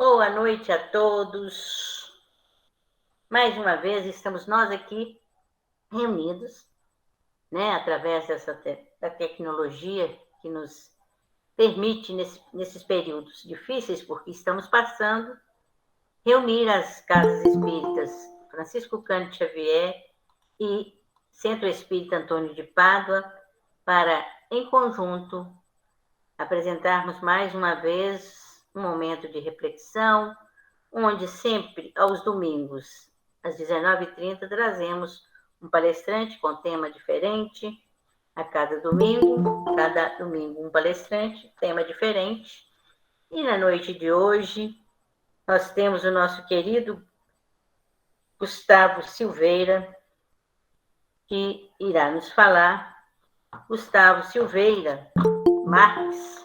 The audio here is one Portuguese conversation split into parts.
Boa noite a todos. Mais uma vez estamos nós aqui reunidos, através da tecnologia que nos permite, nesses períodos difíceis, porque estamos passando, reunir as casas espíritas Francisco Cândido Xavier e Centro Espírita Antônio de Pádua para, em conjunto, apresentarmos mais uma vez um momento de reflexão, onde sempre, aos domingos, às 19h30, trazemos um palestrante com tema diferente. A cada domingo um palestrante, tema diferente. E na noite de hoje, nós temos o nosso querido Gustavo Silveira, que irá nos falar. Gustavo Silveira Marques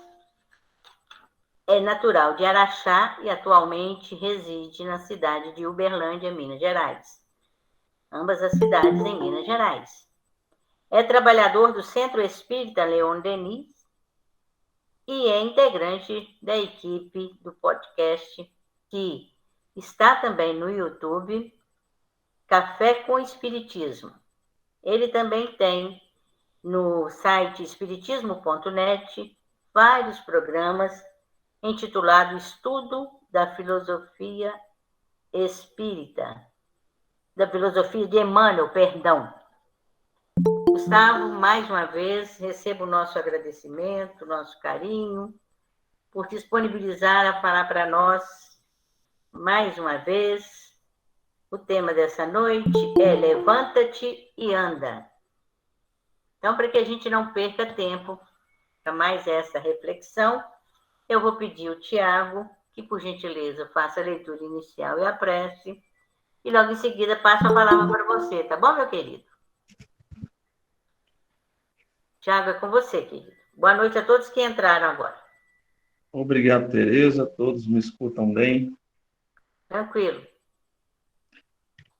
é natural de Araxá e atualmente reside na cidade de Uberlândia, Minas Gerais. Ambas as cidades em Minas Gerais. É trabalhador do Centro Espírita Leon Denis e é integrante da equipe do podcast que está também no YouTube, Café com Espiritismo. Ele também tem no site espiritismo.net vários programas intitulado Estudo da Filosofia Espírita, da Filosofia de Emmanuel, perdão. Gustavo, mais uma vez, recebo o nosso agradecimento, o nosso carinho, por disponibilizar a falar para nós, mais uma vez. O tema dessa noite é Levanta-te e anda. Então, para que a gente não perca tempo para mais essa reflexão, eu vou pedir ao Tiago que, por gentileza, faça a leitura inicial e a prece, e logo em seguida passo a palavra para você, tá bom, meu querido? Tiago, é com você, querido. Boa noite a todos que entraram agora. Obrigado, Tereza. Todos me escutam bem? Tranquilo.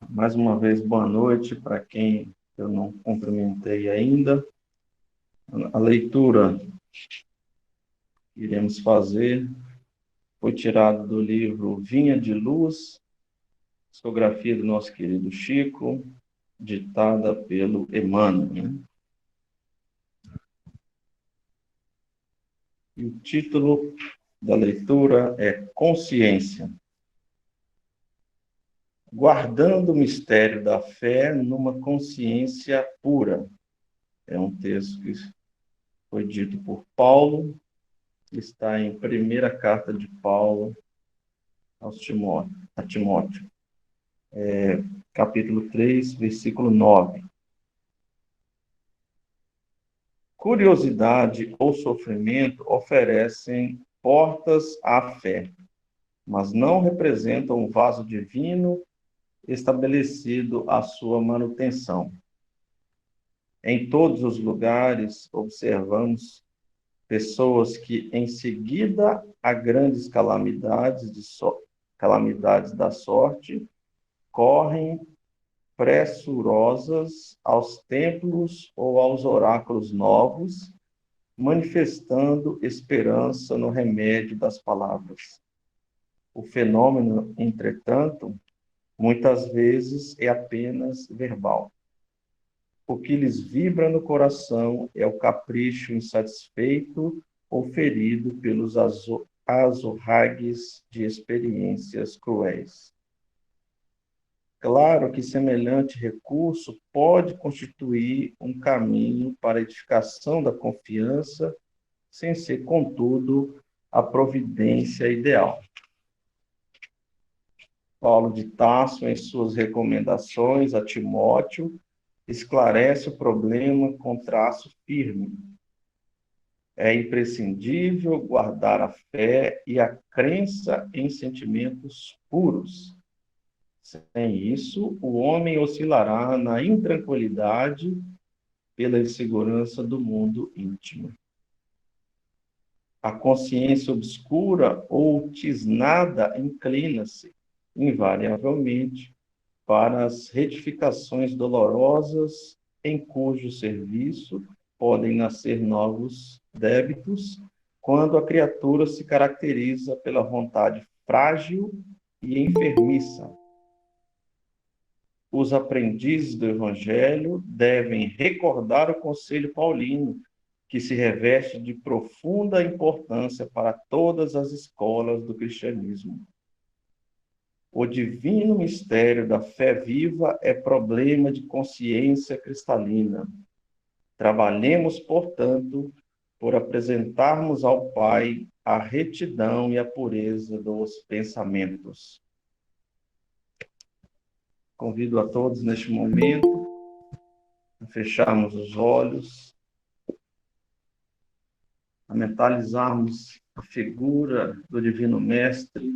Mais uma vez, boa noite para quem eu não cumprimentei ainda. A leitura que iremos fazer foi tirada do livro Vinha de Luz, psicografia do nosso querido Chico, ditada pelo Emmanuel. E o título da leitura é Consciência. Guardando o mistério da fé numa consciência pura. É um texto que foi dito por Paulo, está em primeira carta de Paulo a Timóteo, capítulo 3, versículo 9. Curiosidade ou sofrimento oferecem portas à fé, mas não representam um vaso divino estabelecido à sua manutenção. Em todos os lugares observamos pessoas que, em seguida a grandes calamidades da sorte, correm pressurosas aos templos ou aos oráculos novos, manifestando esperança no remédio das palavras. O fenômeno, entretanto, muitas vezes é apenas verbal. O que lhes vibra no coração é o capricho insatisfeito ou ferido pelos azorragues de experiências cruéis. Claro que semelhante recurso pode constituir um caminho para a edificação da confiança, sem ser, contudo, a providência ideal. Paulo de Tarso, em suas recomendações a Timóteo, esclarece o problema com traço firme. É imprescindível guardar a fé e a crença em sentimentos puros. Sem isso, o homem oscilará na intranquilidade pela insegurança do mundo íntimo. A consciência obscura ou tisnada inclina-se, invariavelmente, para as retificações dolorosas em cujo serviço podem nascer novos débitos, quando a criatura se caracteriza pela vontade frágil e enfermiça. Os aprendizes do Evangelho devem recordar o conselho paulino, que se reveste de profunda importância para todas as escolas do cristianismo. O divino mistério da fé viva é problema de consciência cristalina. Trabalhemos, portanto, por apresentarmos ao Pai a retidão e a pureza dos pensamentos. Convido a todos neste momento a fecharmos os olhos, a mentalizarmos a figura do Divino Mestre.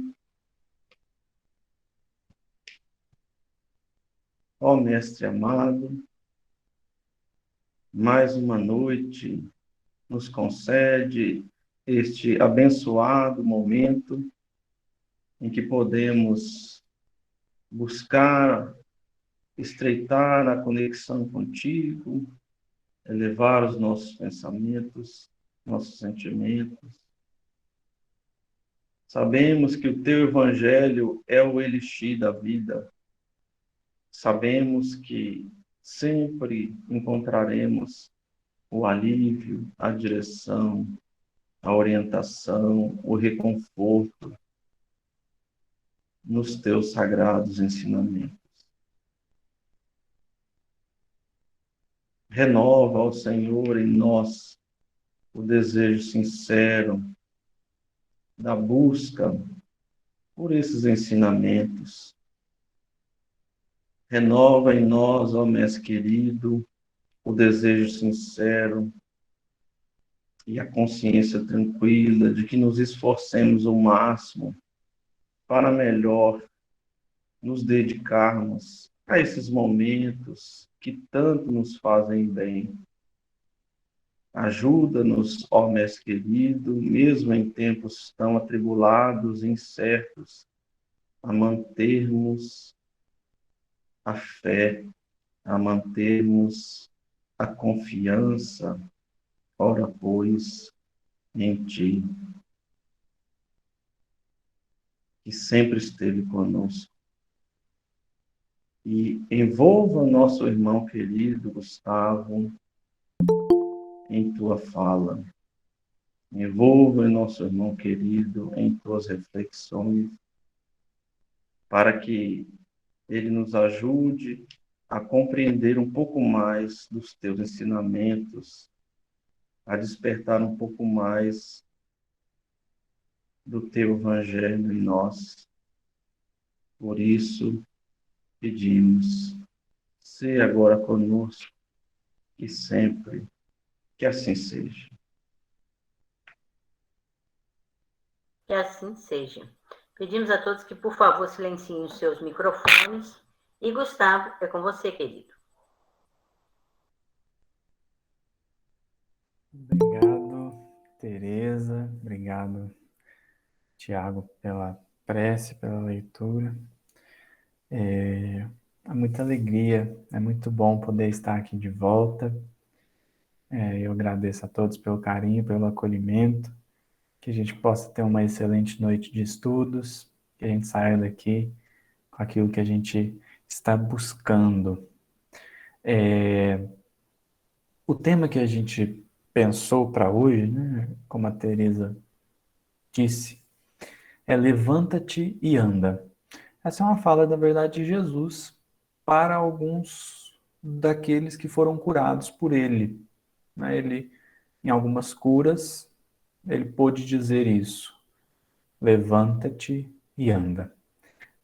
Ó Mestre amado, mais uma noite nos concede este abençoado momento em que podemos buscar, estreitar a conexão contigo, elevar os nossos pensamentos, nossos sentimentos. Sabemos que o teu evangelho é o elixir da vida. Sabemos que sempre encontraremos o alívio, a direção, a orientação, o reconforto nos teus sagrados ensinamentos. Renova, ó Senhor, em nós o desejo sincero da busca por esses ensinamentos. Renova em nós, ó Mestre querido, o desejo sincero e a consciência tranquila de que nos esforcemos o máximo para melhor nos dedicarmos a esses momentos que tanto nos fazem bem. Ajuda-nos, ó Mestre querido, mesmo em tempos tão atribulados e incertos, a mantermos a fé, a mantermos a confiança, ora pois, em Ti, que sempre esteve conosco. E envolva nosso irmão querido Gustavo em Tua fala. Envolva nosso irmão querido em Tuas reflexões, para que ele nos ajude a compreender um pouco mais dos Teus ensinamentos, a despertar um pouco mais do Teu Evangelho em nós. Por isso, pedimos, sê agora conosco e sempre, que assim seja. Que assim seja. Pedimos a todos que, por favor, silenciem os seus microfones. E, Gustavo, é com você, querido. Obrigado, Tereza. Obrigado, Tiago, pela prece, pela leitura. É muita alegria, é muito bom poder estar aqui de volta. Eu agradeço a todos pelo carinho, pelo acolhimento, que a gente possa ter uma excelente noite de estudos, que a gente saia daqui com aquilo que a gente está buscando. O tema que a gente pensou para hoje, né, como a Tereza disse, é levanta-te e anda. Essa é uma fala, da verdade, de Jesus para alguns daqueles que foram curados por ele. Ele, em algumas curas, ele pôde dizer isso. Levanta-te e anda.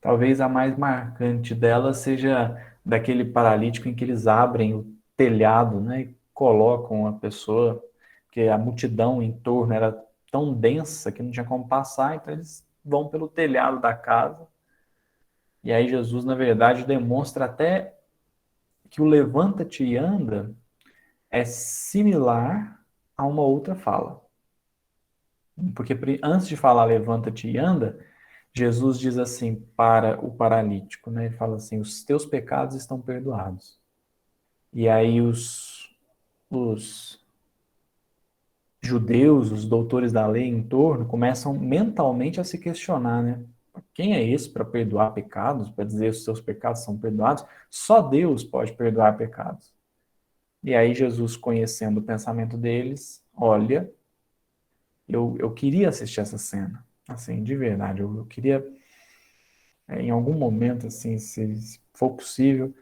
Talvez a mais marcante delas seja daquele paralítico em que eles abrem o telhado, né, e colocam a pessoa, porque a multidão em torno era tão densa que não tinha como passar, então eles vão pelo telhado da casa. E aí Jesus, na verdade, demonstra até que o levanta-te e anda é similar a uma outra fala. Porque antes de falar levanta-te e anda, Jesus diz assim para o paralítico, né? Ele fala assim, os teus pecados estão perdoados. E aí os judeus, os doutores da lei em torno, começam mentalmente a se questionar, né? Quem é esse para perdoar pecados, para dizer os seus pecados são perdoados? Só Deus pode perdoar pecados. E aí Jesus, conhecendo o pensamento deles, olha, eu queria assistir essa cena, assim, de verdade, eu queria, em algum momento, assim, se for possível,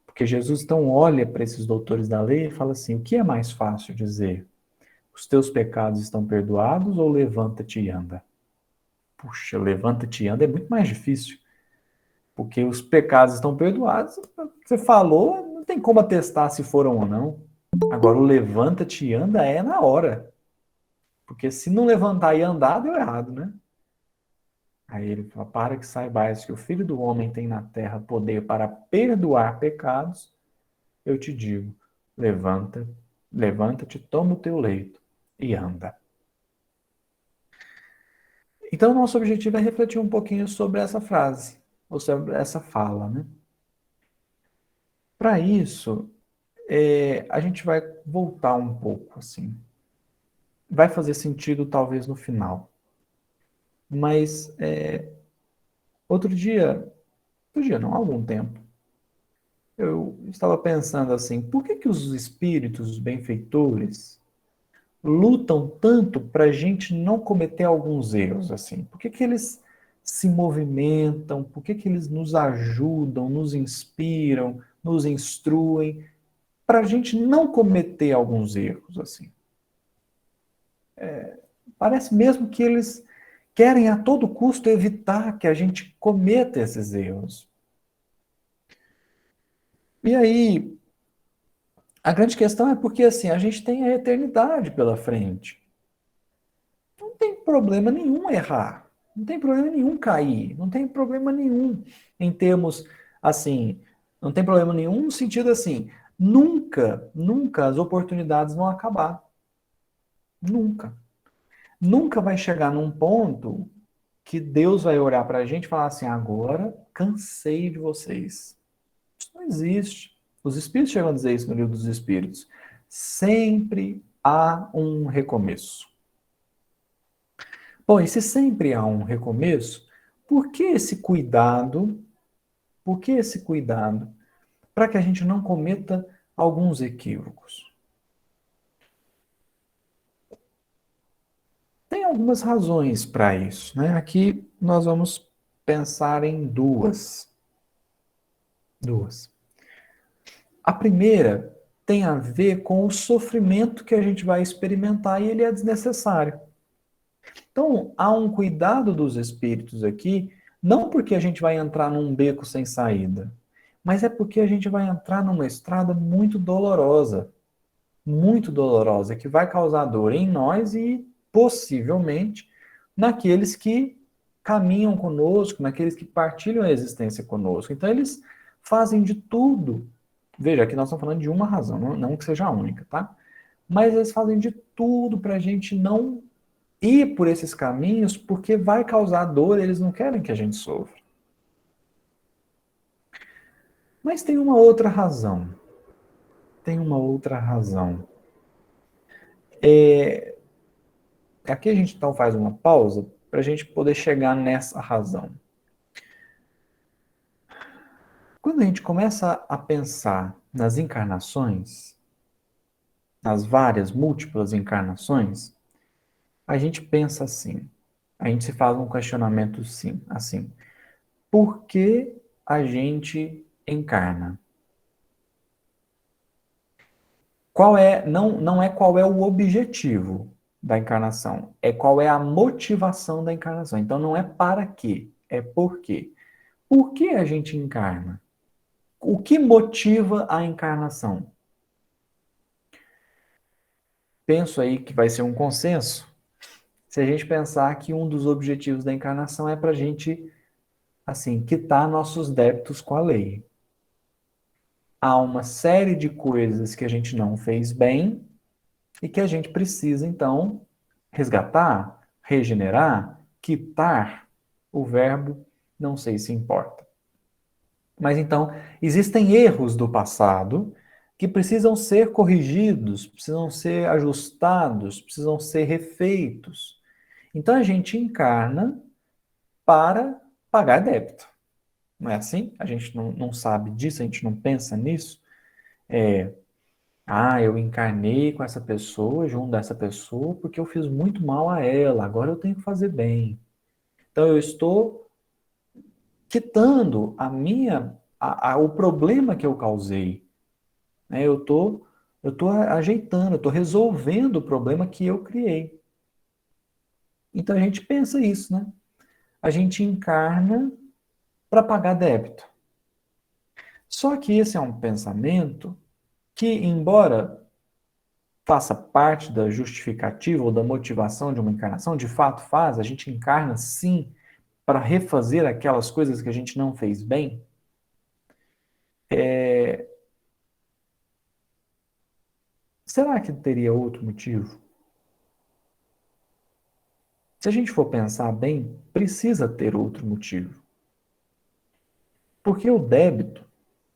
porque Jesus então olha para esses doutores da lei e fala assim, o que é mais fácil dizer? Os teus pecados estão perdoados ou levanta-te e anda? Puxa, levanta-te e anda é muito mais difícil, porque os pecados estão perdoados, você falou, não tem como atestar se foram ou não. Agora, o levanta-te e anda é na hora. Porque se não levantar e andar, deu errado, né? Aí ele fala, para que saibais que o Filho do Homem tem na terra poder para perdoar pecados, eu te digo, levanta-te, toma o teu leito e anda. Então, nosso objetivo é refletir um pouquinho sobre essa frase, ou sobre essa fala, né? Para isso, a gente vai voltar um pouco, assim. Vai fazer sentido, talvez, no final. Mas, outro dia não, há algum tempo, eu estava pensando assim, por que que os espíritos, os benfeitores, lutam tanto para a gente não cometer alguns erros, assim? Por que que eles se movimentam? Por que que eles nos ajudam, nos inspiram, nos instruem para a gente não cometer alguns erros, assim? Parece mesmo que eles querem a todo custo evitar que a gente cometa esses erros. E aí, a grande questão é porque assim, a gente tem a eternidade pela frente. Não tem problema nenhum errar. Não tem problema nenhum cair. Não tem problema nenhum em termos assim. Não tem problema nenhum no sentido assim. Nunca as oportunidades vão acabar. Nunca. Nunca vai chegar num ponto que Deus vai olhar para a gente e falar assim: agora cansei de vocês. Isso não existe. Os Espíritos chegam a dizer isso no Livro dos Espíritos. Sempre há um recomeço. Bom, e se sempre há um recomeço, por que esse cuidado? Por que esse cuidado? Para que a gente não cometa alguns equívocos. Tem algumas razões para isso, né? Aqui nós vamos pensar em duas. Duas. A primeira tem a ver com o sofrimento que a gente vai experimentar e ele é desnecessário. Então, há um cuidado dos espíritos aqui, não porque a gente vai entrar num beco sem saída, mas é porque a gente vai entrar numa estrada muito dolorosa, que vai causar dor em nós e possivelmente naqueles que caminham conosco, naqueles que partilham a existência conosco. Então, eles fazem de tudo. Veja, aqui nós estamos falando de uma razão, não que seja a única, tá? Mas eles fazem de tudo para a gente não ir por esses caminhos, porque vai causar dor, eles não querem que a gente sofra. Mas tem uma outra razão. Tem uma outra razão. Aqui a gente então faz uma pausa para a gente poder chegar nessa razão. Quando a gente começa a pensar nas encarnações, nas várias, múltiplas encarnações, a gente pensa assim, a gente se faz um questionamento sim, assim, por que a gente encarna? Não é qual é o objetivo da encarnação, é qual é a motivação da encarnação. Então não é para quê, é por quê. Por que a gente encarna? O que motiva a encarnação? Penso aí que vai ser um consenso se a gente pensar que um dos objetivos da encarnação é para a gente, assim, quitar nossos débitos com a lei. Há uma série de coisas que a gente não fez bem e que a gente precisa, então, resgatar, regenerar, quitar. O verbo não sei se importa. Mas então, existem erros do passado que precisam ser corrigidos, precisam ser ajustados, precisam ser refeitos. Então a gente encarna para pagar débito. Não é assim? A gente não sabe disso, a gente não pensa nisso. Eu encarnei com essa pessoa, junto dessa pessoa, porque eu fiz muito mal a ela, agora eu tenho que fazer bem. Então eu estou quitando o problema que eu causei, né? Eu tô ajeitando, eu tô resolvendo o problema que eu criei. Então a gente pensa isso, né? A gente encarna para pagar débito. Só que esse é um pensamento que, embora faça parte da justificativa ou da motivação de uma encarnação, de fato faz, a gente encarna sim para refazer aquelas coisas que a gente não fez bem. Será que teria outro motivo? Se a gente for pensar bem, precisa ter outro motivo. Porque o débito,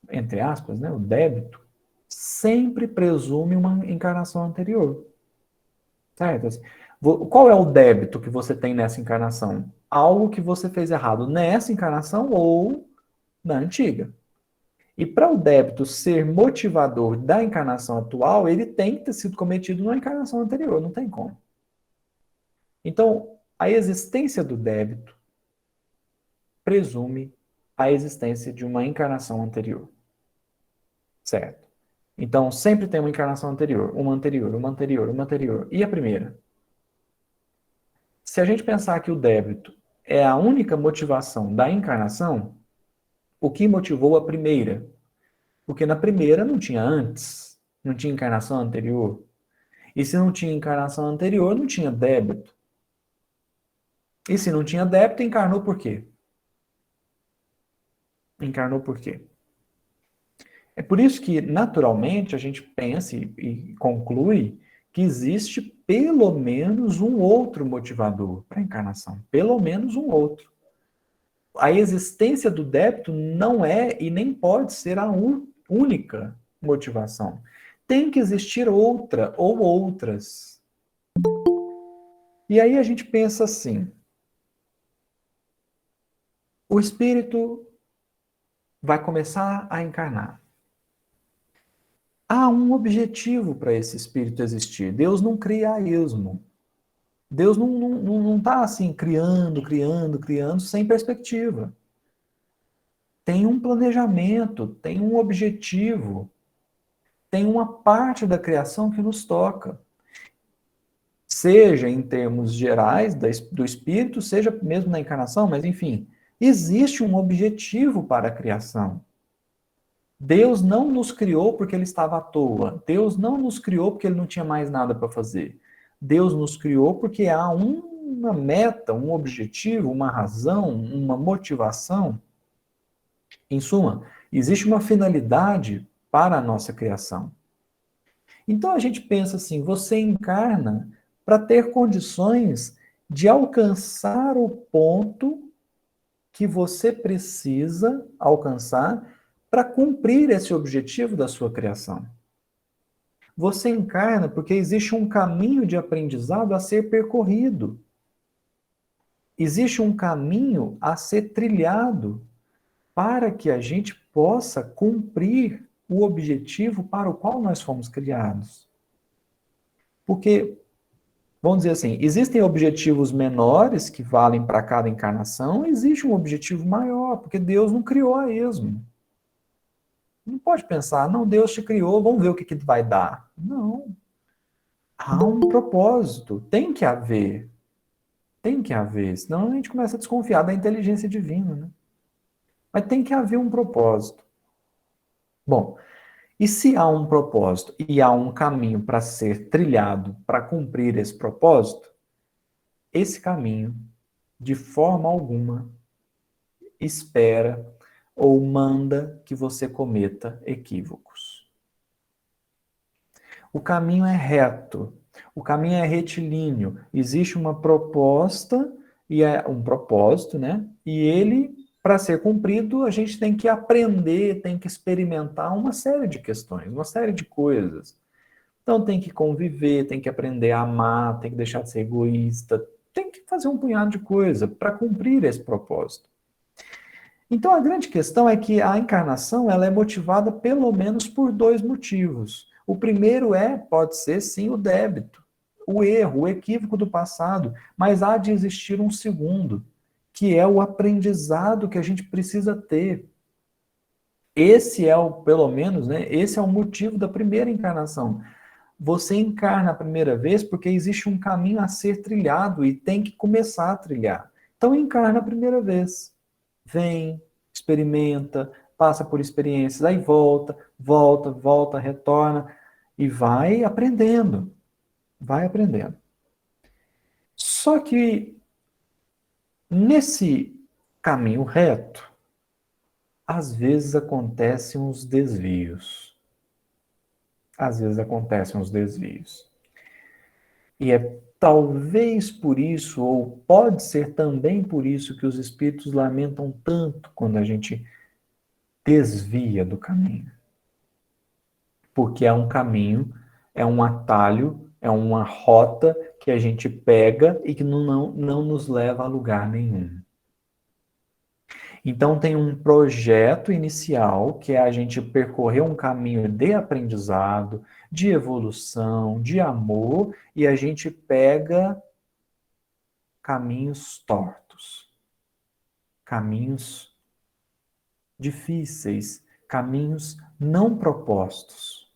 entre aspas, né, o débito, sempre presume uma encarnação anterior. Certo? Assim, qual é o débito que você tem nessa encarnação? Algo que você fez errado nessa encarnação ou na antiga. E para o débito ser motivador da encarnação atual, ele tem que ter sido cometido na encarnação anterior, não tem como. Então, a existência do débito presume a existência de uma encarnação anterior. Certo? Então, sempre tem uma encarnação anterior, uma anterior, uma anterior, uma anterior. E a primeira? Se a gente pensar que o débito é a única motivação da encarnação, o que motivou a primeira? Porque na primeira não tinha antes, não tinha encarnação anterior. E se não tinha encarnação anterior, não tinha débito. E se não tinha débito, encarnou por quê? Encarnou por quê? É por isso que, naturalmente, a gente pensa e conclui que existe pelo menos um outro motivador para a encarnação. Pelo menos um outro. A existência do débito não é e nem pode ser a única motivação. Tem que existir outra ou outras. E aí a gente pensa assim: o espírito vai começar a encarnar. Há um objetivo para esse espírito existir. Deus não cria a esmo. Deus não está assim criando, criando, criando sem perspectiva. Tem um planejamento, tem um objetivo, tem uma parte da criação que nos toca. Seja em termos gerais do espírito, seja mesmo na encarnação, mas enfim, existe um objetivo para a criação. Deus não nos criou porque ele estava à toa. Deus não nos criou porque ele não tinha mais nada para fazer. Deus nos criou porque há uma meta, um objetivo, uma razão, uma motivação. Em suma, existe uma finalidade para a nossa criação. Então a gente pensa assim: você encarna para ter condições de alcançar o ponto que você precisa alcançar para cumprir esse objetivo da sua criação. Você encarna porque existe um caminho de aprendizado a ser percorrido. Existe um caminho a ser trilhado para que a gente possa cumprir o objetivo para o qual nós fomos criados. Porque, vamos dizer assim, existem objetivos menores que valem para cada encarnação, existe um objetivo maior, porque Deus não criou a esmo. Não pode pensar, não, Deus te criou, vamos ver o que vai dar. Não. Há um propósito, tem que haver. Tem que haver, senão a gente começa a desconfiar da inteligência divina, né? Mas tem que haver um propósito. Bom, e se há um propósito e há um caminho para ser trilhado para cumprir esse propósito, esse caminho, de forma alguma, espera ou manda que você cometa equívocos. O caminho é reto, o caminho é retilíneo, existe uma proposta e é um propósito, né? E ele, para ser cumprido, a gente tem que aprender, tem que experimentar uma série de questões, uma série de coisas. Então tem que conviver, tem que aprender a amar, tem que deixar de ser egoísta, tem que fazer um punhado de coisa para cumprir esse propósito. Então, a grande questão é que a encarnação ela é motivada pelo menos por dois motivos. O primeiro pode ser sim o débito, o erro, o equívoco do passado, mas há de existir um segundo, que é o aprendizado que a gente precisa ter. Esse é pelo menos, né, esse é o motivo da primeira encarnação. Você encarna a primeira vez porque existe um caminho a ser trilhado e tem que começar a trilhar. Então encarna a primeira vez. Vem, experimenta, passa por experiências, aí volta, retorna e vai aprendendo. Vai aprendendo. Só que nesse caminho reto, às vezes acontecem uns desvios. Às vezes acontecem uns desvios. E é talvez por isso, ou pode ser também por isso, que os espíritos lamentam tanto quando a gente desvia do caminho. Porque é um caminho, é um atalho, é uma rota que a gente pega e que não nos leva a lugar nenhum. Então tem um projeto inicial, que é a gente percorrer um caminho de aprendizado, de evolução, de amor, e a gente pega caminhos tortos, caminhos difíceis, caminhos não propostos.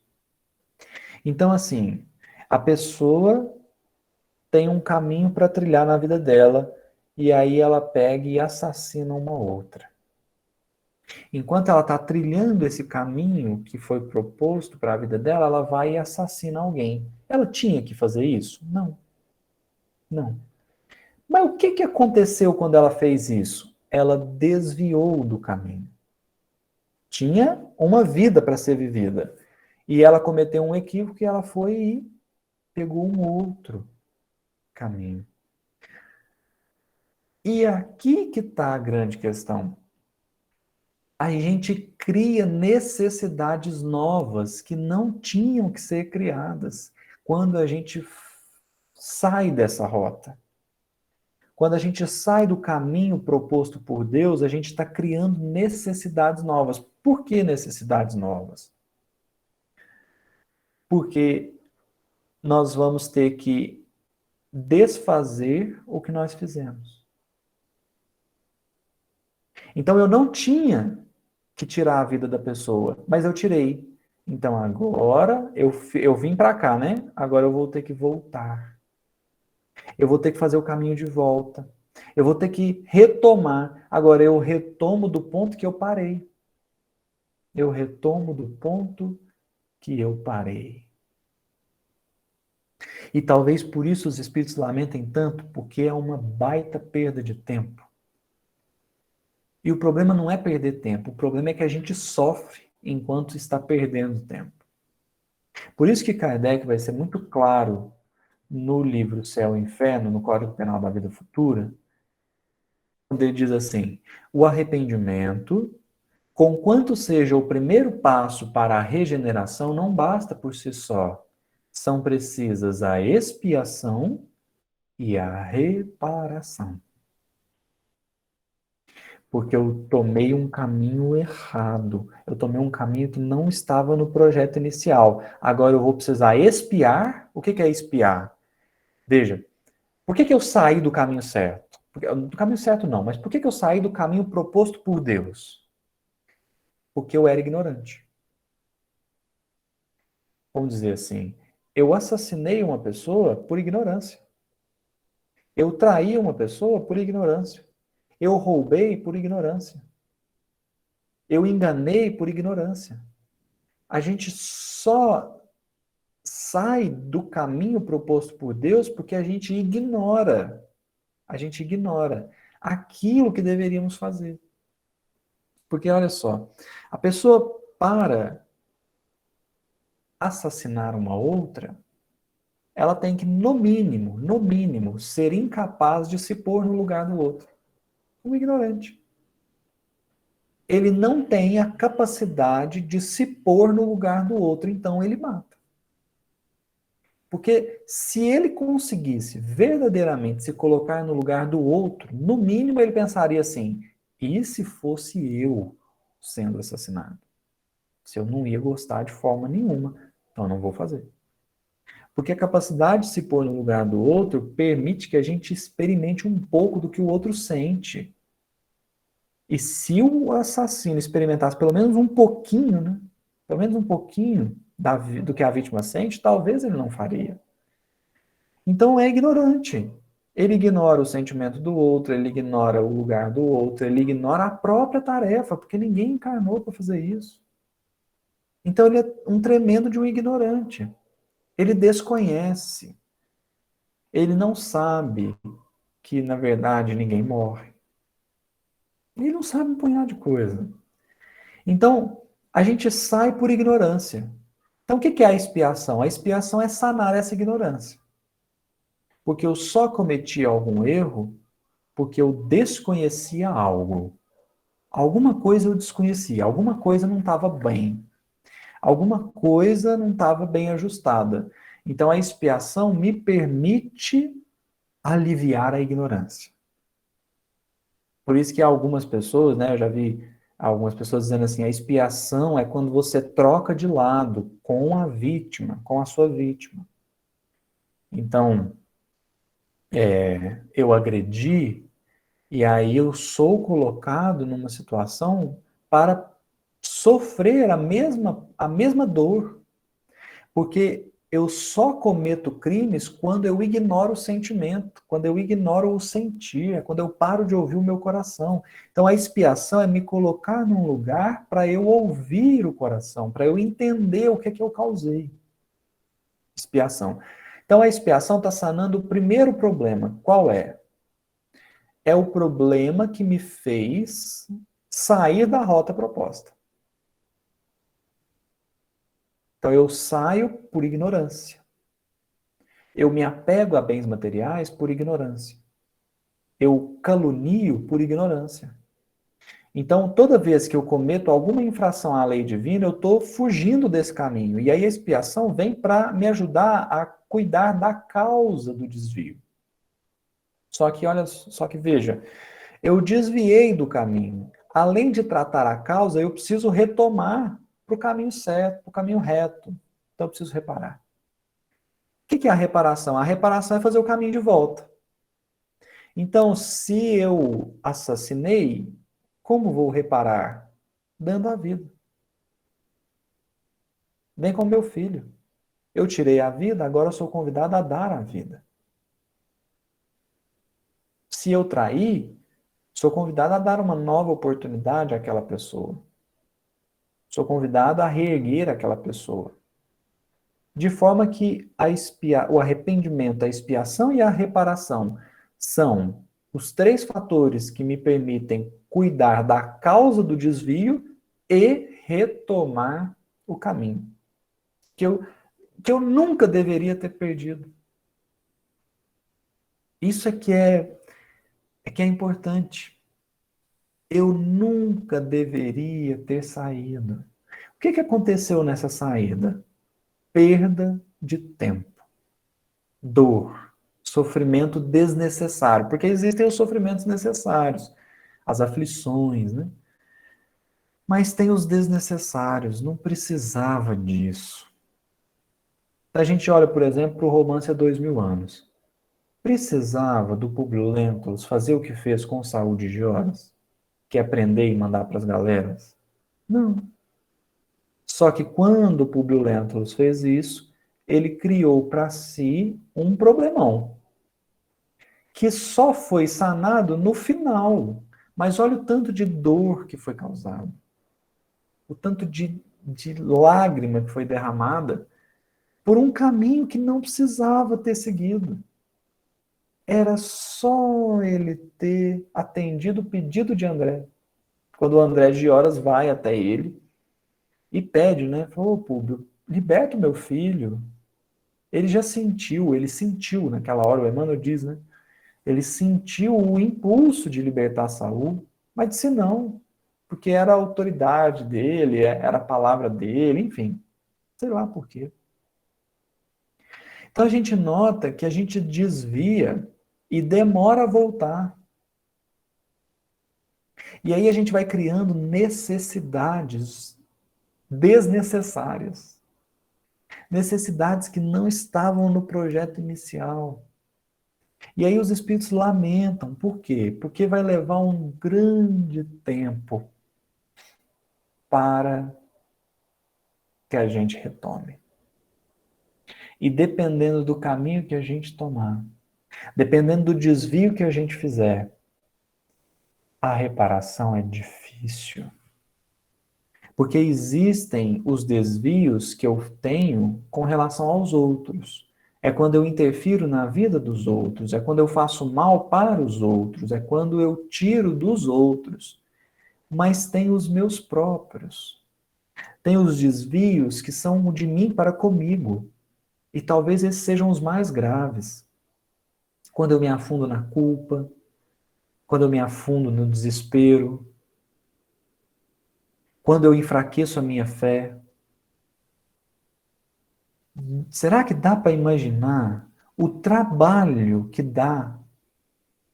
Então, assim, a pessoa tem um caminho para trilhar na vida dela, e aí ela pega e assassina uma outra. Enquanto ela está trilhando esse caminho que foi proposto para a vida dela, ela vai e assassina alguém. Ela tinha que fazer isso? Não. Não. Mas o que aconteceu quando ela fez isso? Ela desviou do caminho. Tinha uma vida para ser vivida. E ela cometeu um equívoco e ela foi e pegou um outro caminho. E aqui que está a grande questão. A gente cria necessidades novas que não tinham que ser criadas quando a gente sai dessa rota. Quando a gente sai do caminho proposto por Deus, a gente está criando necessidades novas. Por que necessidades novas? Porque nós vamos ter que desfazer o que nós fizemos. Então eu não tinha que tirar a vida da pessoa, mas eu tirei. Então agora eu vim para cá, né? Agora eu vou ter que voltar. Eu vou ter que fazer o caminho de volta. Eu vou ter que retomar. Agora eu retomo do ponto que eu parei. Eu retomo do ponto que eu parei. E talvez por isso os espíritos lamentem tanto, porque é uma baita perda de tempo. E o problema não é perder tempo, o problema é que a gente sofre enquanto está perdendo tempo. Por isso que Kardec vai ser muito claro no livro Céu e Inferno, no Código Penal da Vida Futura, onde ele diz assim: o arrependimento, conquanto seja o primeiro passo para a regeneração, não basta por si só. São precisas a expiação e a reparação. Porque eu tomei um caminho errado. Eu tomei um caminho que não estava no projeto inicial. Agora eu vou precisar expiar. O que é expiar? Veja, por que eu saí do caminho certo? Do caminho certo não, mas por que eu saí do caminho proposto por Deus? Porque eu era ignorante. Vamos dizer assim, eu assassinei uma pessoa por ignorância. Eu traí uma pessoa por ignorância. Eu roubei por ignorância. Eu enganei por ignorância. A gente só sai do caminho proposto por Deus porque a gente ignora aquilo que deveríamos fazer. Porque olha só, a pessoa para assassinar uma outra, ela tem que, no mínimo, ser incapaz de se pôr no lugar do outro. Um ignorante. Ele não tem a capacidade de se pôr no lugar do outro, então ele mata. Porque se ele conseguisse verdadeiramente se colocar no lugar do outro, no mínimo ele pensaria assim: e se fosse eu sendo assassinado? Se eu não ia gostar de forma nenhuma, então eu não vou fazer. Porque a capacidade de se pôr no lugar do outro permite que a gente experimente um pouco do que o outro sente. E se o assassino experimentasse pelo menos um pouquinho, né? Pelo menos um pouquinho do que a vítima sente, talvez ele não faria. Então é ignorante. Ele ignora o sentimento do outro, ele ignora o lugar do outro, ele ignora a própria tarefa, porque ninguém encarnou para fazer isso. Então ele é um tremendo de um ignorante. Ele desconhece. Ele não sabe que, na verdade, ninguém morre. Ele não sabe um punhado de coisa. Então, a gente sai por ignorância. Então, o que é a expiação? A expiação é sanar essa ignorância. Porque eu só cometi algum erro porque eu desconhecia algo. Alguma coisa eu desconhecia, alguma coisa não estava bem. Alguma coisa não estava bem ajustada. Então, a expiação me permite aliviar a ignorância. Por isso que algumas pessoas, né, eu já vi algumas pessoas dizendo assim, a expiação é quando você troca de lado com a vítima, com a sua vítima. Então, eu agredi e aí eu sou colocado numa situação para sofrer a mesma dor. Porque eu só cometo crimes quando eu ignoro o sentimento, quando eu ignoro o sentir, quando eu paro de ouvir o meu coração. Então a expiação é me colocar num lugar para eu ouvir o coração, para eu entender o que é que eu causei. Expiação. Então a expiação está sanando o primeiro problema. Qual é? É o problema que me fez sair da rota proposta. Então eu saio por ignorância. Eu me apego a bens materiais por ignorância. Eu calunio por ignorância. Então, toda vez que eu cometo alguma infração à lei divina, eu estou fugindo desse caminho. E aí a expiação vem para me ajudar a cuidar da causa do desvio. Só que veja, eu desviei do caminho. Além de tratar a causa, eu preciso retomar para o caminho certo, para o caminho reto. Então, eu preciso reparar. O que é a reparação? A reparação é fazer o caminho de volta. Então, se eu assassinei, como vou reparar? Dando a vida. Vem com meu filho. Eu tirei a vida, agora eu sou convidado a dar a vida. Se eu traí, sou convidado a dar uma nova oportunidade àquela pessoa. Sou convidado a reerguer aquela pessoa. De forma que o arrependimento, a expiação e a reparação são os três fatores que me permitem cuidar da causa do desvio e retomar o caminho. Que eu nunca deveria ter perdido. Isso é que é importante. Eu nunca deveria ter saído. O que aconteceu nessa saída? Perda de tempo, dor, sofrimento desnecessário, porque existem os sofrimentos necessários, as aflições, né? Mas tem os desnecessários, não precisava disso. A gente olha, por exemplo, para o romance há 2000 anos. Precisava do Públio Lentulus fazer o que fez com Saúde de Horas? Que é prender e mandar para as galeras? Não. Só que quando o Públio Lentulus fez isso, ele criou para si um problemão, que só foi sanado no final. Mas olha o tanto de dor que foi causado. O tanto de lágrima que foi derramada por um caminho que não precisava ter seguido. Era só ele ter atendido o pedido de André. Quando o André de Horas vai até ele e pede, né? Falou, Públio, liberta o meu filho. Ele sentiu naquela hora, o Emmanuel diz, né? Ele sentiu o impulso de libertar Saul, mas disse não, porque era a autoridade dele, era a palavra dele, enfim. Sei lá por quê. Então a gente nota que a gente desvia e demora a voltar. E aí a gente vai criando necessidades desnecessárias. Necessidades que não estavam no projeto inicial. E aí os espíritos lamentam. Por quê? Porque vai levar um grande tempo para que a gente retome. E dependendo do caminho que a gente tomar, dependendo do desvio que a gente fizer, a reparação é difícil. Porque existem os desvios que eu tenho com relação aos outros. É quando eu interfiro na vida dos outros, é quando eu faço mal para os outros, é quando eu tiro dos outros. Mas tem os meus próprios. Tem os desvios que são de mim para comigo. E talvez esses sejam os mais graves. Quando eu me afundo na culpa, quando eu me afundo no desespero, quando eu enfraqueço a minha fé. Será que dá para imaginar o trabalho que dá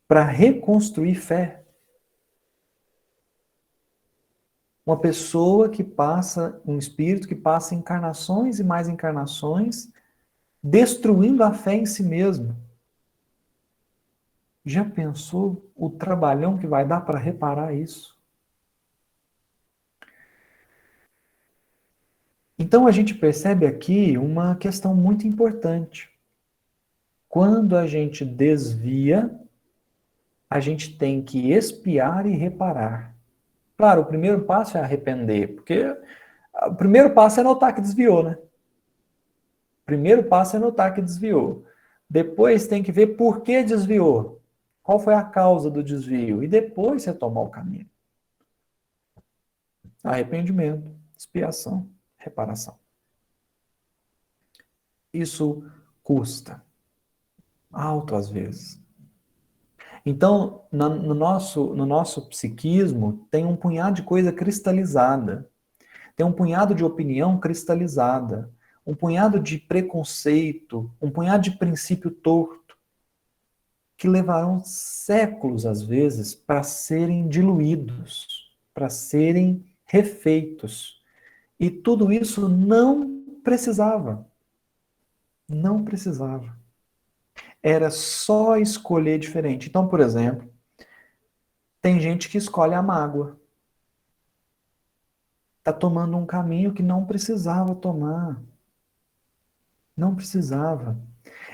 para reconstruir fé? Uma pessoa que passa, um espírito que passa encarnações e mais encarnações, destruindo a fé em si mesmo. Já pensou o trabalhão que vai dar para reparar isso? Então a gente percebe aqui uma questão muito importante. Quando a gente desvia, a gente tem que expiar e reparar. Claro, o primeiro passo é arrepender, porque o primeiro passo é notar que desviou, né? O primeiro passo é notar que desviou. Depois tem que ver por que desviou. Qual foi a causa do desvio? E depois você tomar o caminho. Arrependimento, expiação, reparação. Isso custa. Alto às vezes. Então, no nosso psiquismo, tem um punhado de coisa cristalizada. Tem um punhado de opinião cristalizada. Um punhado de preconceito. Um punhado de princípio torto. Que levarão séculos, às vezes, para serem diluídos. Para serem refeitos. E tudo isso não precisava. Não precisava. Era só escolher diferente. Então, por exemplo, tem gente que escolhe a mágoa. Está tomando um caminho que não precisava tomar. Não precisava.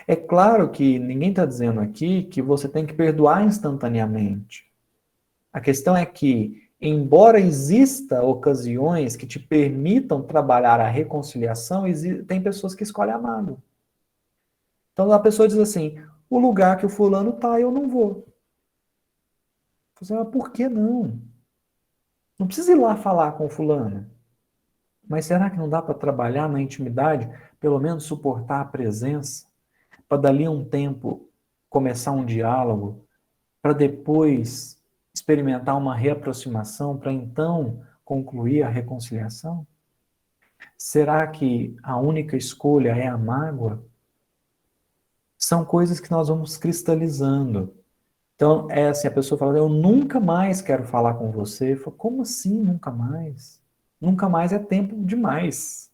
É claro que ninguém está dizendo aqui que você tem que perdoar instantaneamente. A questão é que, embora exista ocasiões que te permitam trabalhar a reconciliação, tem pessoas que escolhem a mágoa. Então a pessoa diz assim, o lugar que o fulano está, eu não vou. Você fala, por que não? Não precisa ir lá falar com o fulano. Mas será que não dá para trabalhar na intimidade, pelo menos suportar a presença, para dali a um tempo começar um diálogo, para depois experimentar uma reaproximação, para então concluir a reconciliação? Será que a única escolha é a mágoa? São coisas que nós vamos cristalizando. Então, é assim, a pessoa fala, eu nunca mais quero falar com você. Eu falo, como assim nunca mais? Nunca mais é tempo demais.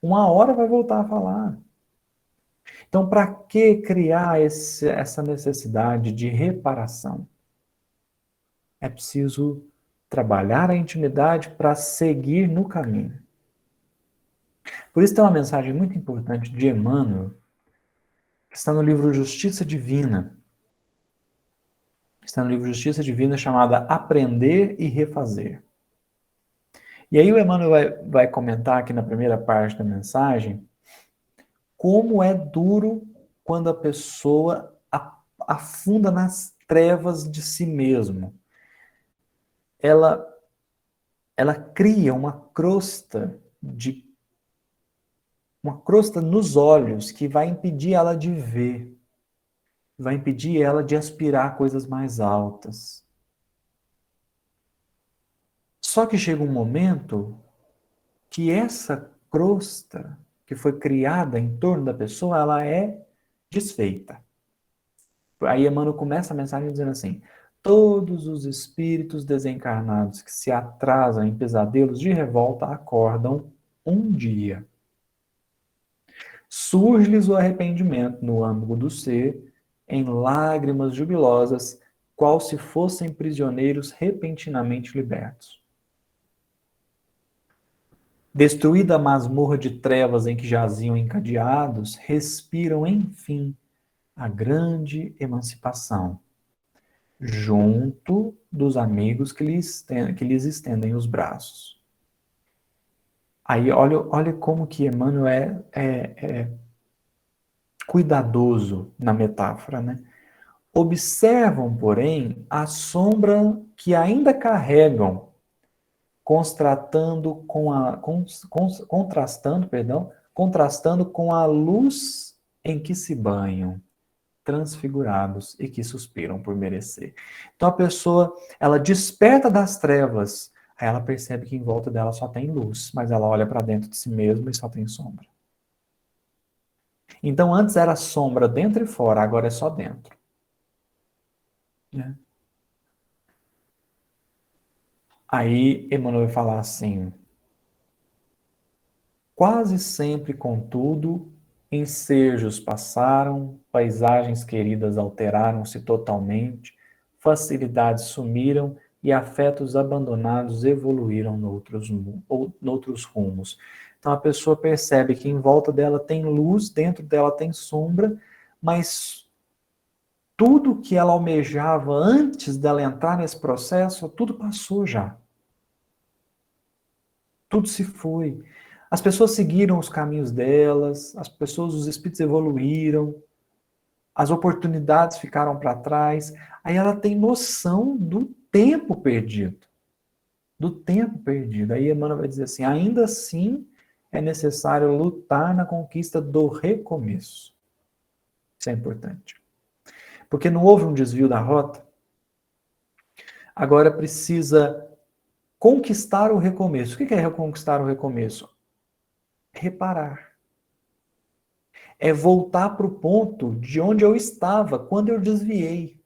Uma hora vai voltar a falar. Então, para que criar essa necessidade de reparação? É preciso trabalhar a intimidade para seguir no caminho. Por isso tem uma mensagem muito importante de Emmanuel, que está no livro Justiça Divina. Está no livro Justiça Divina, chamada Aprender e Refazer. E aí o Emmanuel vai comentar aqui na primeira parte da mensagem como é duro quando a pessoa afunda nas trevas de si mesmo. Ela cria uma crosta nos olhos que vai impedir ela de ver, vai impedir ela de aspirar coisas mais altas. Só que chega um momento que essa crosta que foi criada em torno da pessoa, ela é desfeita. Aí Emmanuel começa a mensagem dizendo assim, todos os espíritos desencarnados que se atrasam em pesadelos de revolta acordam um dia. Surge-lhes o arrependimento no âmago do ser, em lágrimas jubilosas, qual se fossem prisioneiros repentinamente libertos. Destruída a masmorra de trevas em que jaziam encadeados, respiram, enfim, a grande emancipação, junto dos amigos que lhes estendem os braços. Aí, olha como que Emmanuel é cuidadoso na metáfora, né? Observam, porém, a sombra que ainda carregam, contrastando com a luz em que se banham, transfigurados e que suspiram por merecer. Então a pessoa, ela desperta das trevas, aí ela percebe que em volta dela só tem luz, mas ela olha para dentro de si mesma e só tem sombra. Então antes era sombra dentro e fora, agora é só dentro. Né? Aí Emmanuel vai falar assim: quase sempre, contudo, ensejos passaram, paisagens queridas alteraram-se totalmente, facilidades sumiram e afetos abandonados evoluíram noutros rumos. Então a pessoa percebe que em volta dela tem luz, dentro dela tem sombra, mas tudo que ela almejava antes dela entrar nesse processo, tudo passou já. Tudo se foi. As pessoas seguiram os caminhos delas, os espíritos evoluíram, as oportunidades ficaram para trás. Aí ela tem noção do tempo perdido. Do tempo perdido. Aí Emmanuel vai dizer assim: ainda assim é necessário lutar na conquista do recomeço. Isso é importante. Porque não houve um desvio da rota. Agora precisa conquistar o recomeço. O que é reconquistar o recomeço? Reparar. É voltar para o ponto de onde eu estava quando eu desviei.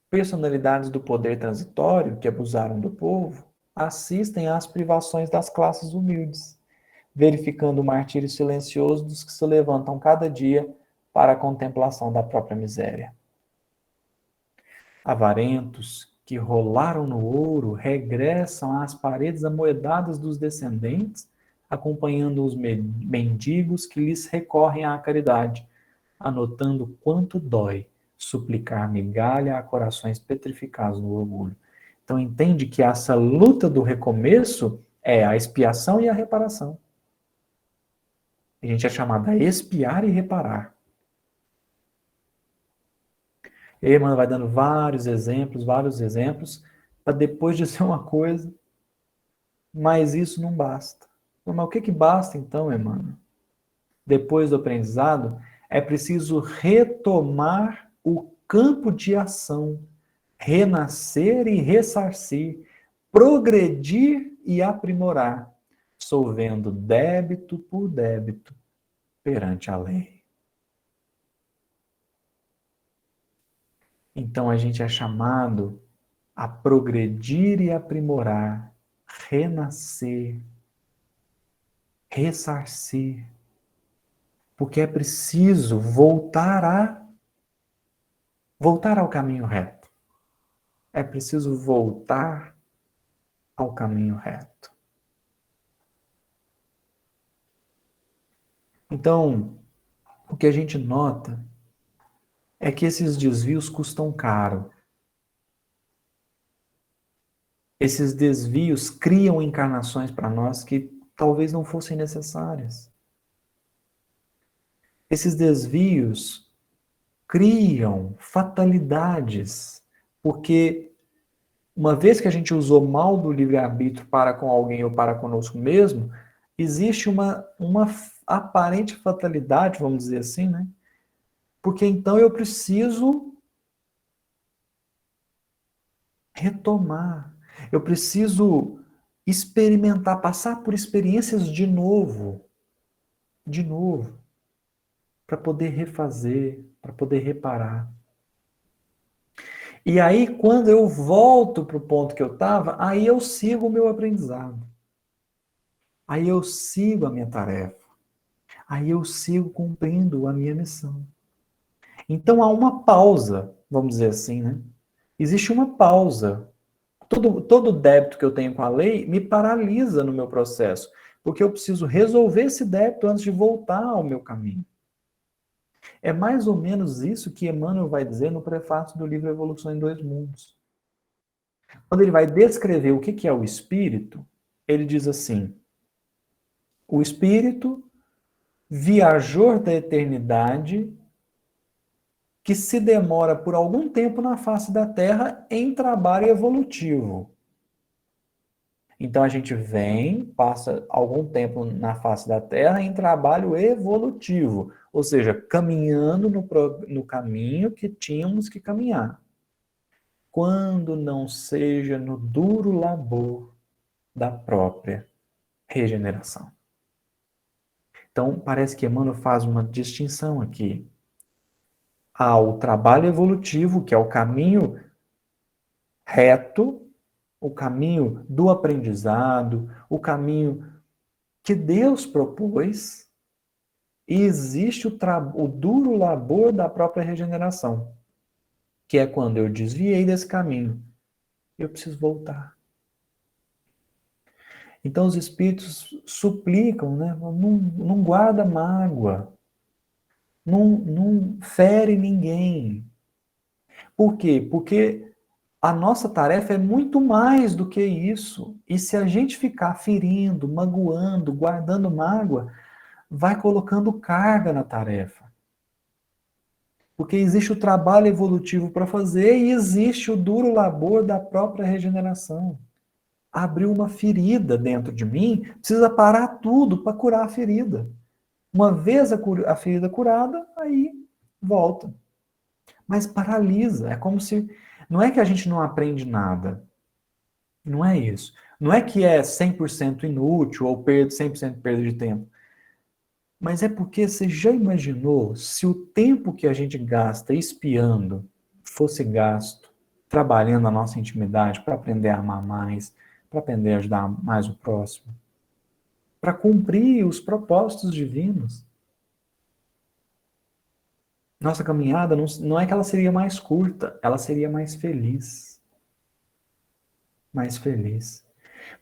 Personalidades do poder transitório que abusaram do povo assistem às privações das classes humildes, verificando o martírio silencioso dos que se levantam cada dia para a contemplação da própria miséria. Avarentos que rolaram no ouro regressam às paredes amoedadas dos descendentes, acompanhando os mendigos que lhes recorrem à caridade, anotando quanto dói suplicar migalha a corações petrificados no orgulho. Então entende que essa luta do recomeço é a expiação e a reparação. A gente é chamado a expiar e reparar. E aí, mano, vai dando vários exemplos, para depois dizer uma coisa, mas isso não basta. Mas o que basta então, Emmanuel? Depois do aprendizado, é preciso retomar o campo de ação, renascer e ressarcir, progredir e aprimorar, solvendo débito por débito perante a lei. Então a gente é chamado a progredir e aprimorar, renascer, ressarcir, porque é preciso voltar ao caminho reto. É preciso voltar ao caminho reto. Então, o que a gente nota é que esses desvios custam caro. Esses desvios criam encarnações para nós que talvez não fossem necessárias. Esses desvios criam fatalidades, porque uma vez que a gente usou mal do livre-arbítrio para com alguém ou para conosco mesmo, existe uma aparente fatalidade, vamos dizer assim, né? Porque então eu preciso retomar, eu preciso experimentar, passar por experiências de novo, para poder refazer, para poder reparar. E aí, quando eu volto para o ponto que eu estava, aí eu sigo o meu aprendizado. Aí eu sigo a minha tarefa. Aí eu sigo cumprindo a minha missão. Então há uma pausa, vamos dizer assim, né? Existe uma pausa. Todo débito que eu tenho com a lei me paralisa no meu processo, porque eu preciso resolver esse débito antes de voltar ao meu caminho. É mais ou menos isso que Emmanuel vai dizer no prefácio do livro Evolução em Dois Mundos. Quando ele vai descrever o que é o espírito, ele diz assim: o espírito, viajor da eternidade, que se demora por algum tempo na face da Terra em trabalho evolutivo. Então a gente vem, passa algum tempo na face da Terra em trabalho evolutivo, ou seja, caminhando no caminho que tínhamos que caminhar. Quando não seja no duro labor da própria regeneração. Então, parece que Emmanuel faz uma distinção aqui. Há o trabalho evolutivo, que é o caminho reto, o caminho do aprendizado, o caminho que Deus propôs, e existe o duro labor da própria regeneração, que é quando eu desviei desse caminho, eu preciso voltar. Então os espíritos suplicam, né? Não guarda mágoa, não fere ninguém. Por quê? Porque a nossa tarefa é muito mais do que isso. E se a gente ficar ferindo, magoando, guardando mágoa, vai colocando carga na tarefa. Porque existe o trabalho evolutivo para fazer e existe o duro labor da própria regeneração. Abriu uma ferida dentro de mim, precisa parar tudo para curar a ferida. Uma vez a ferida curada, aí volta. Mas paralisa. É como se... Não é que a gente não aprende nada. Não é isso. Não é que é 100% inútil ou 100% perda de tempo. Mas é porque você já imaginou se o tempo que a gente gasta espiando fosse gasto trabalhando a nossa intimidade para aprender a amar mais, para aprender a ajudar mais o próximo, para cumprir os propósitos divinos? Nossa caminhada não é que ela seria mais curta, ela seria mais feliz. Mais feliz.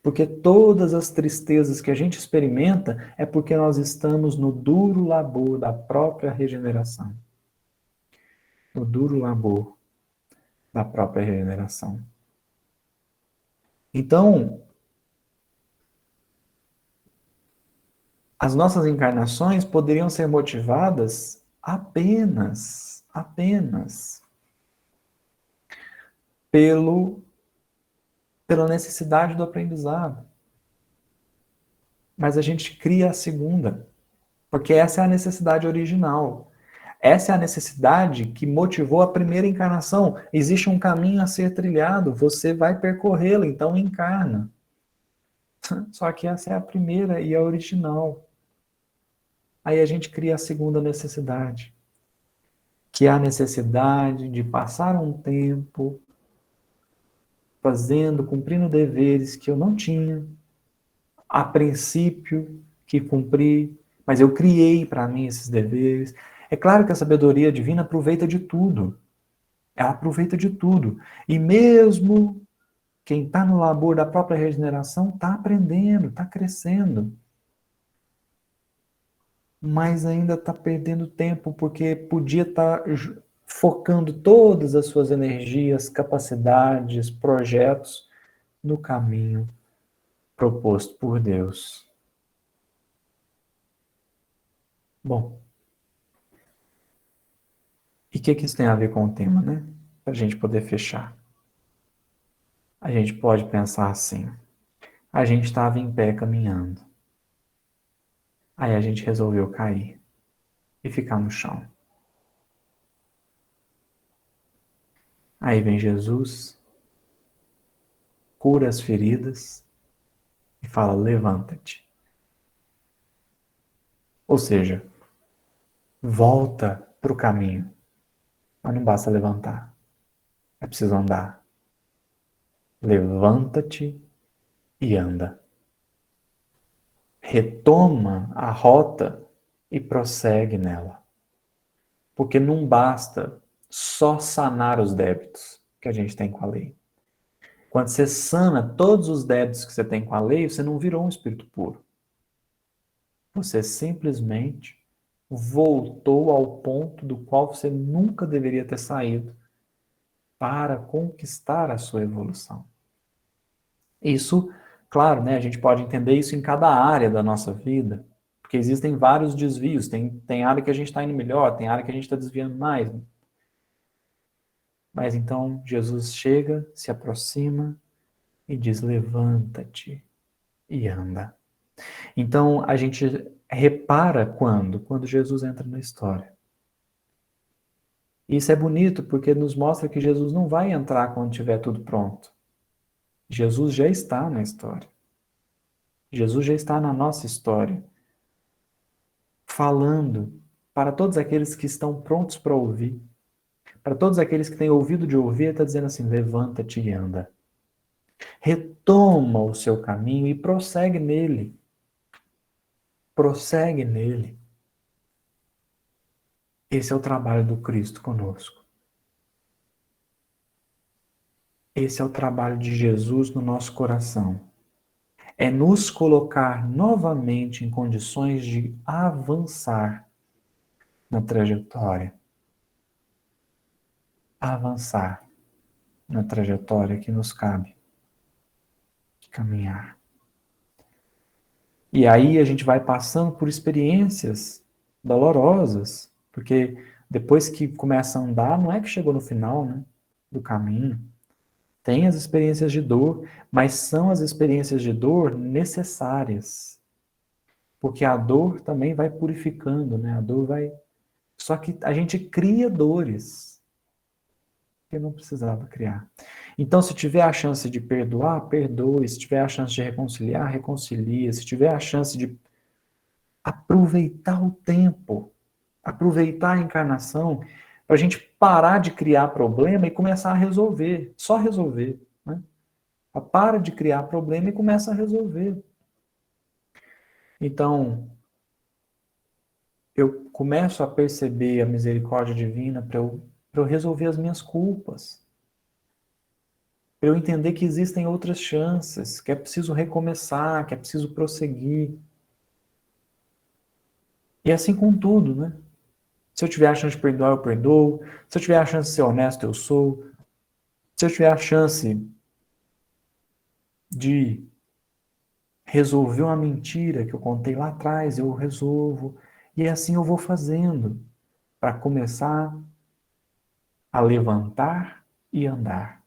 Porque todas as tristezas que a gente experimenta é porque nós estamos no duro labor da própria regeneração. No duro labor da própria regeneração. Então, as nossas encarnações poderiam ser motivadas apenas pela necessidade do aprendizado. Mas a gente cria a segunda, porque essa é a necessidade original. Essa é a necessidade que motivou a primeira encarnação. Existe um caminho a ser trilhado, você vai percorrê-lo, então encarna. Só que essa é a primeira e a original. Aí a gente cria a segunda necessidade, que é a necessidade de passar um tempo fazendo, cumprindo deveres que eu não tinha, a princípio que cumpri, mas eu criei para mim esses deveres. É claro que a sabedoria divina aproveita de tudo. Ela aproveita de tudo. E mesmo quem está no labor da própria regeneração está aprendendo, está crescendo. Mas ainda está perdendo tempo, porque podia estar focando todas as suas energias, capacidades, projetos no caminho proposto por Deus. Bom, e o que isso tem a ver com o tema, né? Para a gente poder fechar. A gente pode pensar assim: a gente estava em pé caminhando. Aí a gente resolveu cair e ficar no chão. Aí vem Jesus, cura as feridas e fala: levanta-te. Ou seja, volta para o caminho. Mas não basta levantar. É preciso andar. Levanta-te e anda. Retoma a rota e prossegue nela. Porque não basta só sanar os débitos que a gente tem com a lei. Quando você sana todos os débitos que você tem com a lei, você não virou um espírito puro. Você simplesmente voltou ao ponto do qual você nunca deveria ter saído para conquistar a sua evolução. Isso, claro, né, a gente pode entender isso em cada área da nossa vida, porque existem vários desvios. Tem área que a gente está indo melhor, tem área que a gente está desviando mais. Mas então Jesus chega, se aproxima e diz: levanta-te e anda. Então a gente repara quando? Quando Jesus entra na história. Isso é bonito porque nos mostra que Jesus não vai entrar quando tiver tudo pronto. Jesus já está na história. Jesus já está na nossa história, falando para todos aqueles que estão prontos para ouvir. Para todos aqueles que têm ouvido de ouvir, está dizendo assim: levanta-te e anda. Retoma o seu caminho e prossegue nele. Prossegue nele. Esse é o trabalho do Cristo conosco. Esse é o trabalho de Jesus no nosso coração. É nos colocar novamente em condições de avançar na trajetória. Avançar na trajetória que nos cabe de caminhar. E aí a gente vai passando por experiências dolorosas, porque depois que começa a andar, não é que chegou no final, né, do caminho. Tem as experiências de dor, mas são as experiências de dor necessárias. Porque a dor também vai purificando, né? A dor vai... Só que a gente cria dores que não precisava criar. Então, se tiver a chance de perdoar, perdoe. Se tiver a chance de reconciliar, reconcilia. Se tiver a chance de aproveitar o tempo, aproveitar a encarnação, para a gente parar de criar problema e começar a resolver, só resolver. Né? Para de criar problema e começa a resolver. Então, eu começo a perceber a misericórdia divina para eu resolver as minhas culpas. Para eu entender que existem outras chances, que é preciso recomeçar, que é preciso prosseguir. E assim com tudo, né? Se eu tiver a chance de perdoar, eu perdoo. Se eu tiver a chance de ser honesto, eu sou. Se eu tiver a chance de resolver uma mentira que eu contei lá atrás, eu resolvo. E assim eu vou fazendo, para começar a levantar e andar.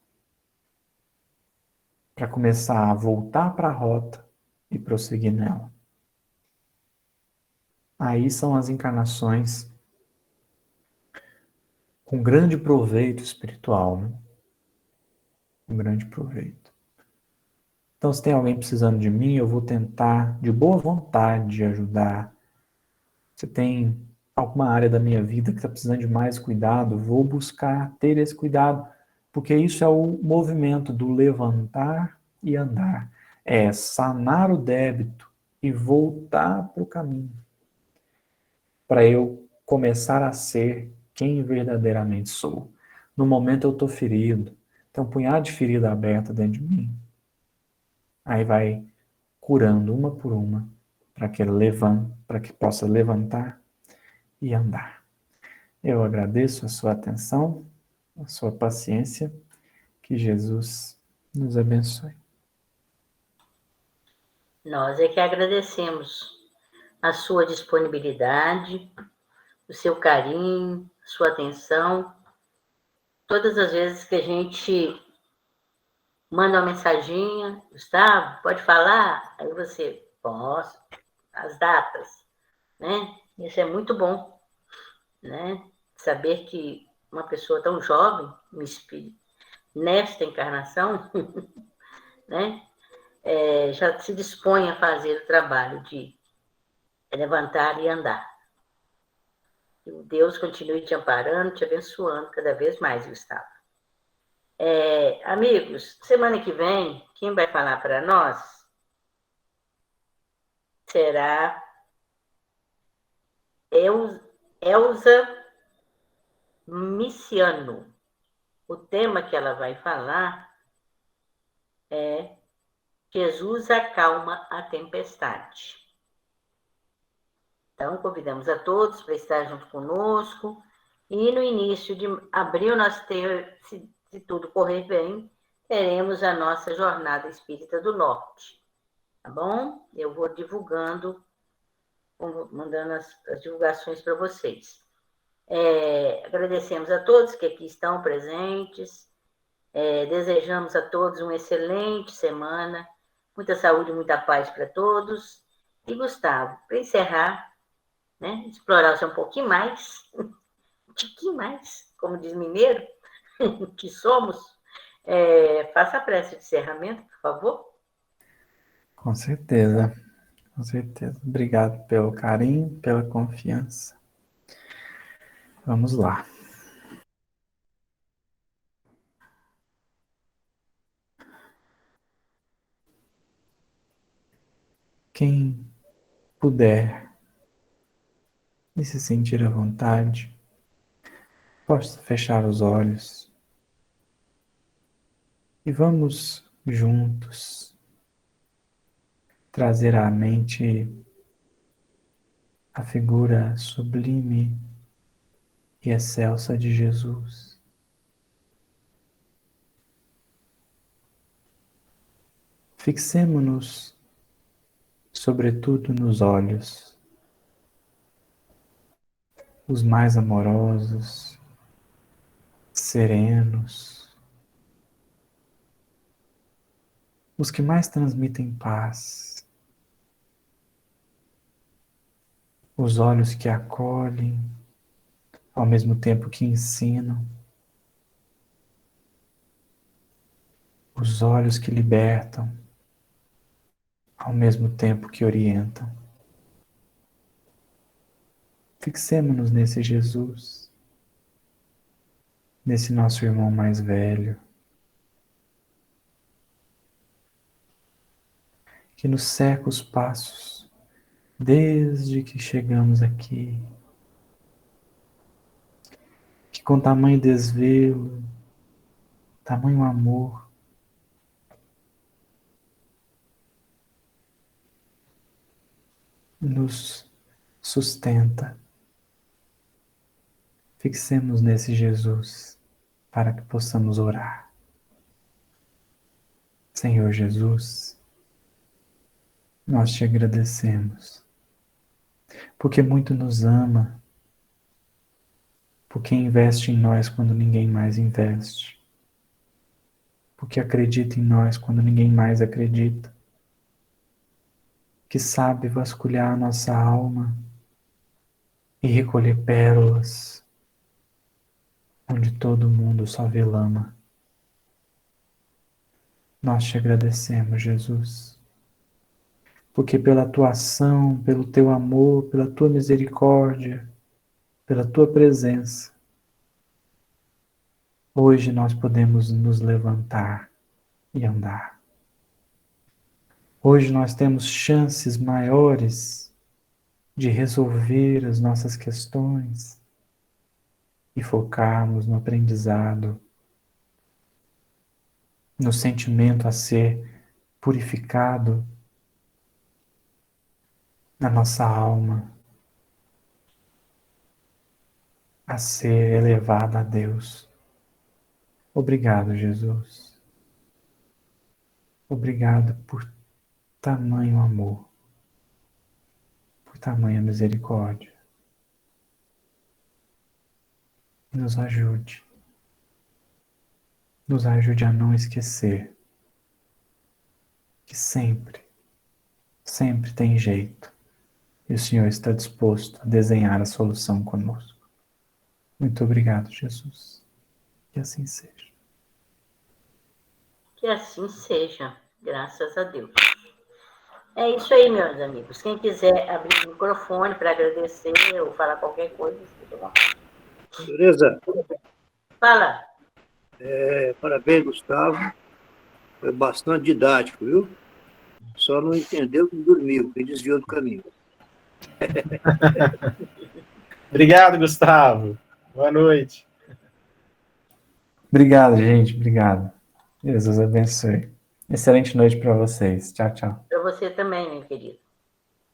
Para começar a voltar para a rota e prosseguir nela. Aí são as encarnações com grande proveito espiritual, né? Com grande proveito. Então, se tem alguém precisando de mim, eu vou tentar, de boa vontade, ajudar. Se tem alguma área da minha vida que está precisando de mais cuidado, vou buscar ter esse cuidado, porque isso é o movimento do levantar e andar. É sanar o débito e voltar para o caminho. Para eu começar a ser quem verdadeiramente sou. No momento eu estou ferido, tem um punhado de ferida aberta dentro de mim. Aí vai curando uma por uma, para que possa levantar e andar. Eu agradeço a sua atenção, a sua paciência, que Jesus nos abençoe. Nós é que agradecemos a sua disponibilidade, o seu carinho, a sua atenção. Todas as vezes que a gente manda uma mensaginha, Gustavo, pode falar? Aí você, posso, as datas, né? Isso é muito bom, né? Saber que uma pessoa tão jovem, um espírito, nesta encarnação, né? Já se dispõe a fazer o trabalho de levantar e andar. Que Deus continue te amparando, te abençoando cada vez mais, Gustavo. Amigos, semana que vem, quem vai falar para nós será Elza Miciano. O tema que ela vai falar é Jesus acalma a tempestade. Então, convidamos a todos para estar junto conosco. E no início de abril, se tudo correr bem, teremos a nossa Jornada Espírita do Norte. Tá bom? Eu vou divulgando, mandando as divulgações para vocês. Agradecemos a todos que aqui estão presentes. Desejamos a todos uma excelente semana. Muita saúde, muita paz para todos. E, Gustavo, para encerrar, né, explorar um pouquinho mais, um tiquinho mais, como diz mineiro, que somos, faça a prece de encerramento, por favor. Com certeza, com certeza. Obrigado pelo carinho, pela confiança. Vamos lá. Quem puder e se sentir à vontade, possa fechar os olhos e vamos juntos trazer à mente a figura sublime e excelsa de Jesus. Fixemo-nos, sobretudo, nos olhos, os mais amorosos, serenos, os que mais transmitem paz, os olhos que acolhem, ao mesmo tempo que ensinam, os olhos que libertam, ao mesmo tempo que orientam. Fixemo-nos nesse Jesus, nesse nosso irmão mais velho, que nos cerca os passos desde que chegamos aqui, que com tamanho desvelo, tamanho amor, nos sustenta. Fixemos nesse Jesus para que possamos orar. Senhor Jesus, nós te agradecemos, porque muito nos ama, porque investe em nós quando ninguém mais investe, porque acredita em nós quando ninguém mais acredita, que sabe vasculhar a nossa alma e recolher pérolas onde todo mundo só vê lama. Nós te agradecemos, Jesus, porque pela tua ação, pelo teu amor, pela tua misericórdia, pela tua presença, hoje nós podemos nos levantar e andar. Hoje nós temos chances maiores de resolver as nossas questões e focarmos no aprendizado, no sentimento a ser purificado na nossa alma, a ser elevada a Deus. Obrigado, Jesus. Obrigado por tamanho amor, por tamanha misericórdia. Nos ajude a não esquecer que sempre tem jeito e o Senhor está disposto a desenhar a solução conosco. Muito obrigado, Jesus. Que assim seja. Que assim seja, graças a Deus. É isso aí, meus amigos. Quem quiser abrir o microfone para agradecer ou falar qualquer coisa, fica bom. Beleza? Fala. Parabéns, Gustavo. Foi bastante didático, viu? Só não entendeu que dormiu, que desviou do caminho. Obrigado, Gustavo. Boa noite. Obrigado, gente. Obrigado. Jesus abençoe. Excelente noite para vocês. Tchau, tchau. Para você também, meu querido.